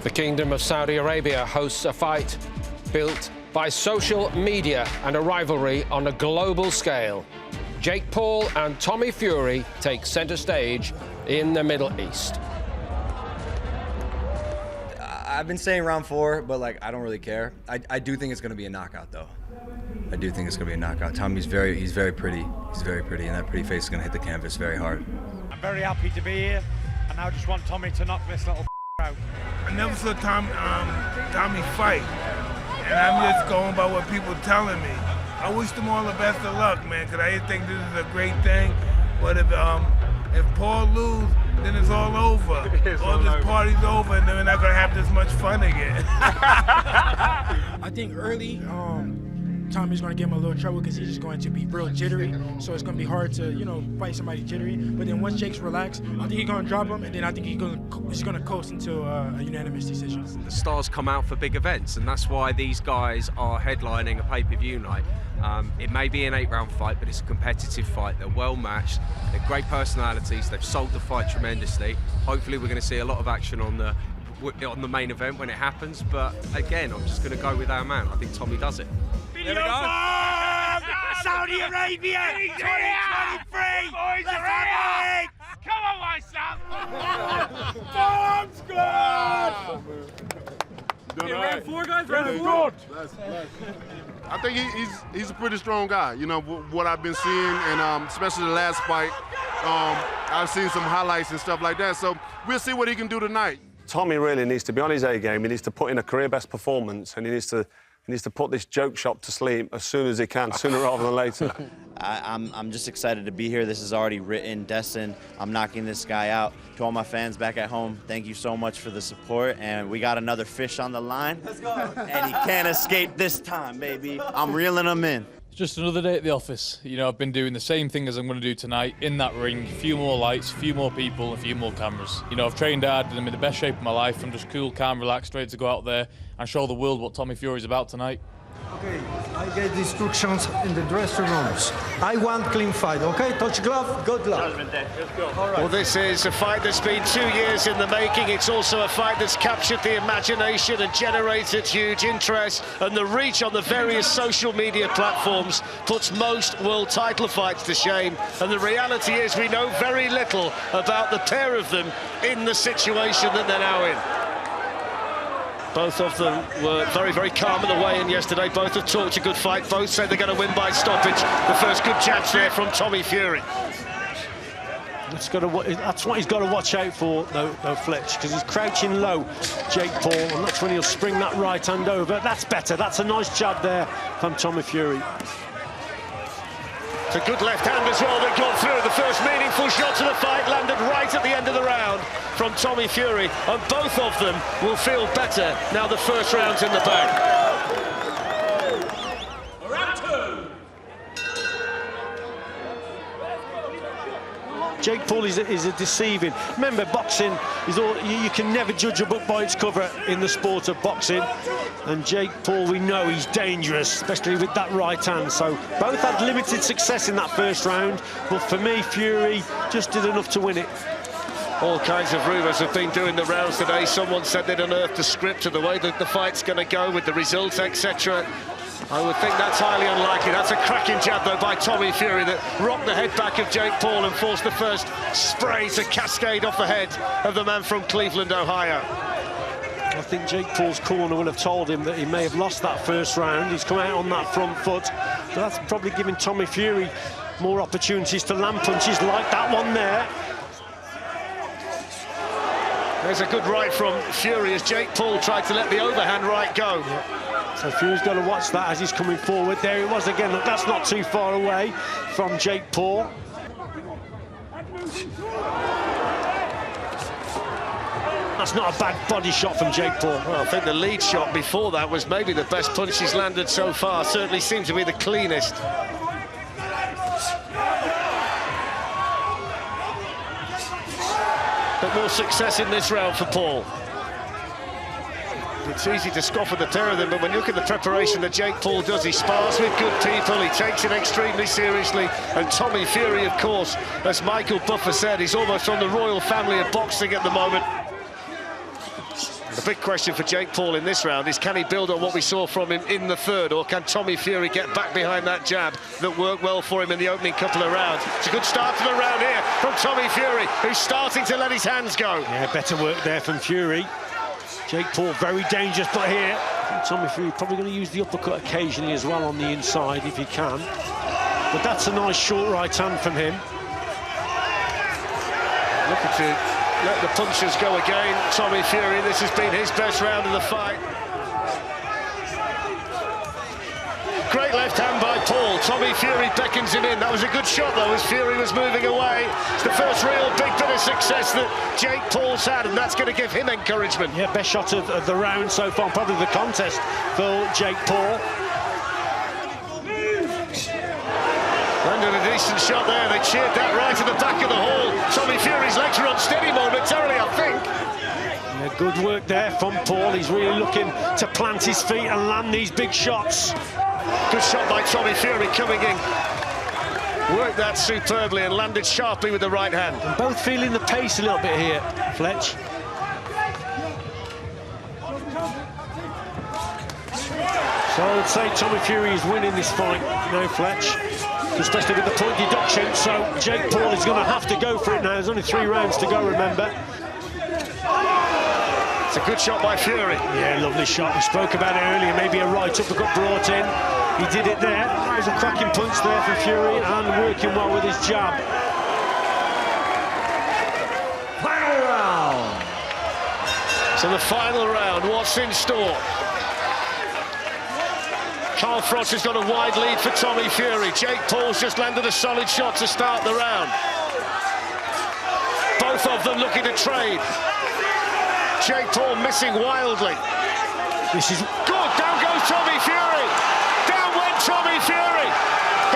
The Kingdom of Saudi Arabia hosts a fight built by social media and a rivalry on a global scale. Jake Paul and Tommy Fury take center stage in the Middle East. I've been saying round 4, but I don't really care. I do think it's going to be a knockout, though. I do think it's going to be a knockout. Tommy's very pretty. He's very pretty, and that pretty face is going to hit the canvas very hard. I'm very happy to be here, and I just want Tommy to knock this little out. I never saw Tommy fight, and I'm just going by what people are telling me. I wish them all the best of luck, man, because I just think this is a great thing. But if Paul loses, then it's all over. All this party's over, and then we're not going to have this much fun again. I think early, Tommy's going to give him a little trouble because he's just going to be real jittery. So it's going to be hard to, fight somebody jittery. But then once Jake's relaxed, I think he's going to drop him, and then I think he's going to coast into a unanimous decision. The stars come out for big events, and that's why these guys are headlining a pay-per-view night. It may be an 8-round fight, but it's a competitive fight. They're well matched. They're great personalities. They've sold the fight tremendously. Hopefully, we're going to see a lot of action on the main event when it happens. But again, I'm just going to go with our man. I think Tommy does it. There we go. Saudi Arabia 2023. Let's have it. Come on, my son. Bomb squad. Round 4, guys. Round 4. I think he's a pretty strong guy. You know what I've been seeing, and especially the last fight, I've seen some highlights and stuff like that. So we'll see what he can do tonight. Tommy really needs to be on his A game. He needs to put in a career best performance, and he needs to put this joke shop to sleep as soon as he can, sooner rather than later. I'm just excited to be here. This is already written, destined. I'm knocking this guy out. To all my fans back at home, thank you so much for the support. And we got another fish on the line. Let's go. And he can't escape this time, baby. I'm reeling him in. It's just another day at the office. I've been doing the same thing as I'm going to do tonight in that ring. A few more lights, a few more people, a few more cameras. I've trained hard and I'm in the best shape of my life. I'm just cool, calm, relaxed, ready to go out there and show the world what Tommy Fury is about tonight. Okay, I get instructions in the dressing rooms. I want clean fight, okay? Touch glove, good luck. All right. Well, this is a fight that's been 2 years in the making. It's also a fight that's captured the imagination and generated huge interest, and the reach on the various social media platforms puts most world title fights to shame. And the reality is we know very little about the pair of them in the situation that they're now in. Both of them were very, very calm in the weigh-in yesterday. Both have talked a good fight. Both say they're going to win by stoppage. The first good jabs there from Tommy Fury. That's what he's got to watch out for, though Fletch, because he's crouching low, Jake Paul, and that's when he'll spring that right hand over. That's better. That's a nice jab there from Tommy Fury. It's a good left hand as well that got through. The first meaningful shots of the fight landed right at the end of the round from Tommy Fury, and both of them will feel better now the first round's in the bag. Round 2. Jake Paul is a deceiving. Remember, boxing is all you can never judge a book by its cover in the sport of boxing. And Jake Paul, we know he's dangerous, especially with that right hand. So both had limited success in that first round, but for me, Fury just did enough to win it. All kinds of rumours have been doing the rounds today. Someone said they'd unearthed the script of the way that the fight's going to go with the results, etc. I would think that's highly unlikely. That's a cracking jab, though, by Tommy Fury that rocked the head back of Jake Paul and forced the first spray to cascade off the head of the man from Cleveland, Ohio. I think Jake Paul's corner will have told him that he may have lost that first round. He's come out on that front foot, but that's probably giving Tommy Fury more opportunities to land punches like that one there. There's a good right from Fury as Jake Paul tried to let the overhand right go. Yeah. So Fury's got to watch that as he's coming forward. There he was again. Look, that's not too far away from Jake Paul. That's not a bad body shot from Jake Paul. Well, I think the lead shot before that was maybe the best punch he's landed so far. Certainly seemed to be the cleanest. But more success in this round for Paul. It's easy to scoff at the pair of them, but when you look at the preparation that Jake Paul does, he spars with good people, he takes it extremely seriously, and Tommy Fury, of course, as Michael Buffer said, he's almost on the royal family of boxing at the moment. The big question for Jake Paul in this round is, can he build on what we saw from him in the third, or can Tommy Fury get back behind that jab that worked well for him in the opening couple of rounds? It's a good start to the round here from Tommy Fury, who's starting to let his hands go. Yeah, better work there from Fury. Jake Paul very dangerous, but here Tommy Fury probably going to use the uppercut occasionally as well on the inside if he can. But that's a nice short right hand from him. Looking to let the punches go again. Tommy Fury, this has been his best round of the fight. Great left hand by Paul. Tommy Fury beckons him in. That was a good shot, though, as Fury was moving away. It's the first real big bit of success that Jake Paul's had, and that's going to give him encouragement. Yeah, best shot of the round so far, probably the contest for Jake Paul. Landed a decent shot there. They cheered that right at the back of the hall. Tommy Fury's legs are unsteady momentarily, I think. Yeah, good work there from Paul. He's really looking to plant his feet and land these big shots. Good shot by Tommy Fury coming in. Worked that superbly and landed sharply with the right hand. And both feeling the pace a little bit here, Fletch. So I would say Tommy Fury is winning this fight, no Fletch, especially with the point deduction. So Jake Paul is going to have to go for it now. There's only 3 rounds to go, remember. It's a good shot by Fury. Yeah, lovely shot. We spoke about it earlier. Maybe a right uppercut brought in. He did it there. It was a cracking punch there for Fury and working well with his jab. Final round. So the final round, what's in store? Carl Frost has got a wide lead for Tommy Fury. Jake Paul's just landed a solid shot to start the round. Both of them looking to trade. Jake Paul missing wildly. This is good. Down goes Tommy Fury. Down went Tommy Fury.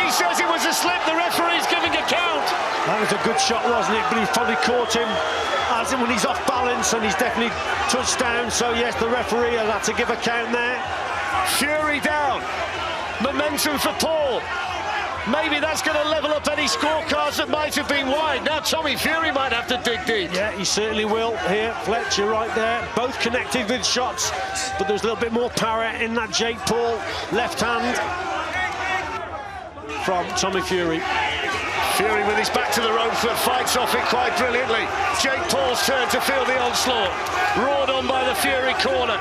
He says it was a slip. The referee's giving a count. That was a good shot, wasn't it? But he's probably caught him as when he's off balance, and he's definitely touched down. So yes, the referee has had to give a count there. Fury down. Momentum for Paul. Maybe that's going to level up any scorecards that might have been wide. Now Tommy Fury might have to dig deep. Yeah, he certainly will here. Fletcher right there. Both connected with shots, but there's a little bit more power in that Jake Paul left hand from Tommy Fury. Fury with his back to the ropes, but fights off it quite brilliantly. Jake Paul's turn to feel the onslaught. Roared on by the Fury corner.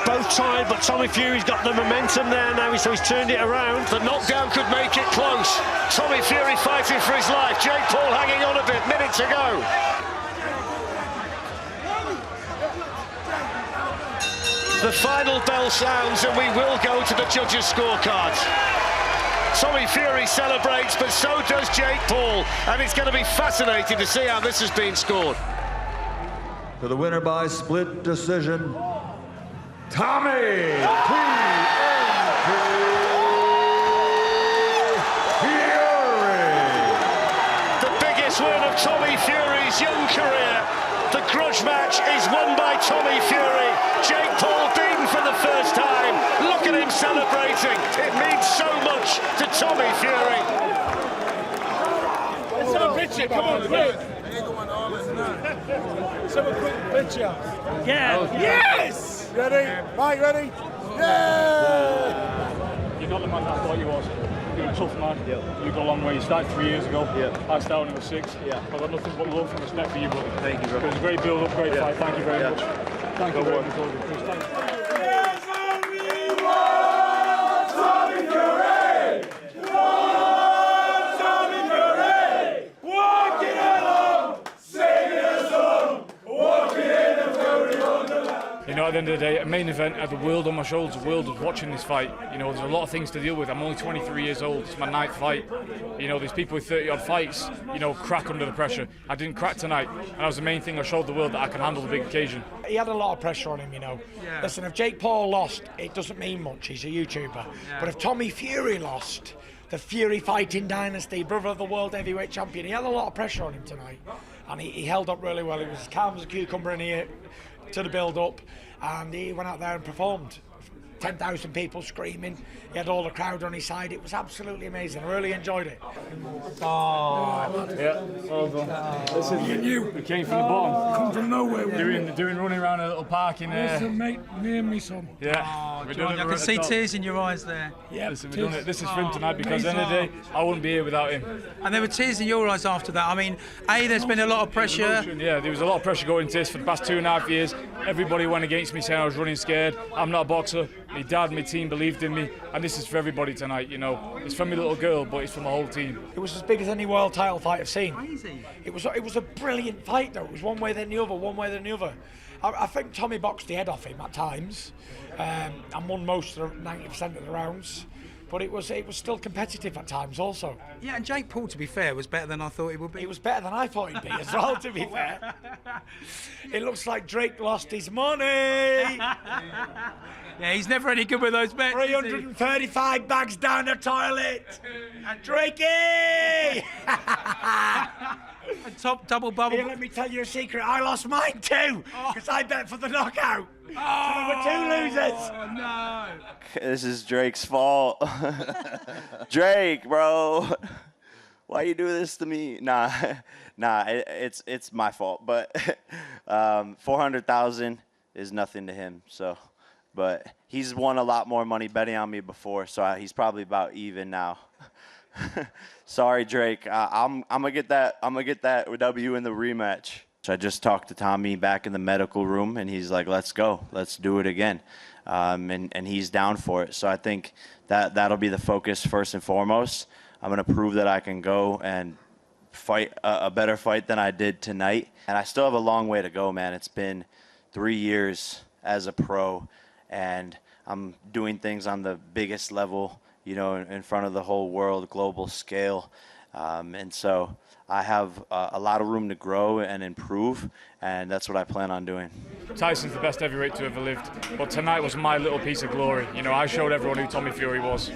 Both tied, but Tommy Fury's got the momentum there now, so he's turned it around. The knockdown could make it close. Tommy Fury fighting for his life. Jake Paul hanging on a bit, minute to go. The final bell sounds and we will go to the judges' scorecards. Tommy Fury celebrates, but so does Jake Paul, and it's going to be fascinating to see how this has been scored. For the winner by split decision, Tommy Fury. The biggest win of Tommy Fury's young career. The grudge match is won by Tommy Fury. Jake Paul beaten for the first time. Look at him celebrating. It means so much to Tommy Fury. Let's have a picture. Come on, quick. Let's have a quick picture. Yeah. Yes! Ready? Mike, ready? Yeah! You're not the man that I thought you was. You're a tough man. Yep. You've got a long way. You started 3 years ago. Yep. I started when I was 6. Yeah. I've got nothing but love and respect for you, buddy. Thank you, bro. It was a great build-up, great fight. Thank you very much. Thank you very much. You know, at the end of the day, a main event, I had the world on my shoulders, the world was watching this fight. You know, there's a lot of things to deal with. I'm only 23 years old, it's my 9th fight. You know, there's people with 30-odd fights, you know, crack under the pressure. I didn't crack tonight, and that was the main thing. I showed the world that I can handle the big occasion. He had a lot of pressure on him, you know. Yeah. Listen, if Jake Paul lost, it doesn't mean much, he's a YouTuber. Yeah. But if Tommy Fury lost, the Fury fighting dynasty, brother of the world heavyweight champion, he had a lot of pressure on him tonight. And he held up really well. He was as calm as a cucumber in here to the build-up, and he went out there and performed. 10,000 people screaming. He had all the crowd on his side. It was absolutely amazing. I really enjoyed it. Yeah, well done. Listen, we came from the bottom. Come from nowhere. Doing running around a little park in there. Listen, mate, me and me son. Yeah. Oh, John, I can see tears in your eyes there. Yeah, listen, we're doing it. This is for him tonight because at the end of the day, I wouldn't be here without him. And there were tears in your eyes after that. I mean, there's been a lot of pressure. Yeah, there was a lot of pressure going into this for the past 2.5 years. Everybody went against me saying I was running scared. I'm not a boxer. My dad, my team believed in me, and this is for everybody tonight. You know, it's for my little girl, but it's for my whole team. It was as big as any world title fight I've seen. Crazy. It was a brilliant fight though. It was one way then the other, one way then the other. I think Tommy boxed the head off him at times, and won most of the 90% of the rounds. But it was still competitive at times also. Yeah, and Jake Paul, to be fair, was better than I thought he would be. He was better than I thought he'd be as well, to be fair. It looks like Drake lost his money. Yeah, he's never any good with those bets. 335 bags down the toilet. Drakey! Top double bubble. Here, let me tell you a secret. I lost mine too, because I bet for the knockout. So there were two losers. Oh, no. This is Drake's fault. Drake, bro. Why you do this to me? Nah, it's my fault. But 400,000 is nothing to him. So, but he's won a lot more money betting on me before, so he's probably about even now. Sorry, Drake. I'm gonna get that. I'm gonna get that W in the rematch. So I just talked to Tommy back in the medical room, and he's like, "Let's go. Let's do it again." And he's down for it. So I think that'll be the focus first and foremost. I'm gonna prove that I can go and fight a better fight than I did tonight. And I still have a long way to go, man. It's been 3 years as a pro, and I'm doing things on the biggest level, you know, in front of the whole world, global scale. And so I have a lot of room to grow and improve, and that's what I plan on doing. Tyson's the best heavyweight to ever lived, but tonight was my little piece of glory. You know, I showed everyone who Tommy Fury was.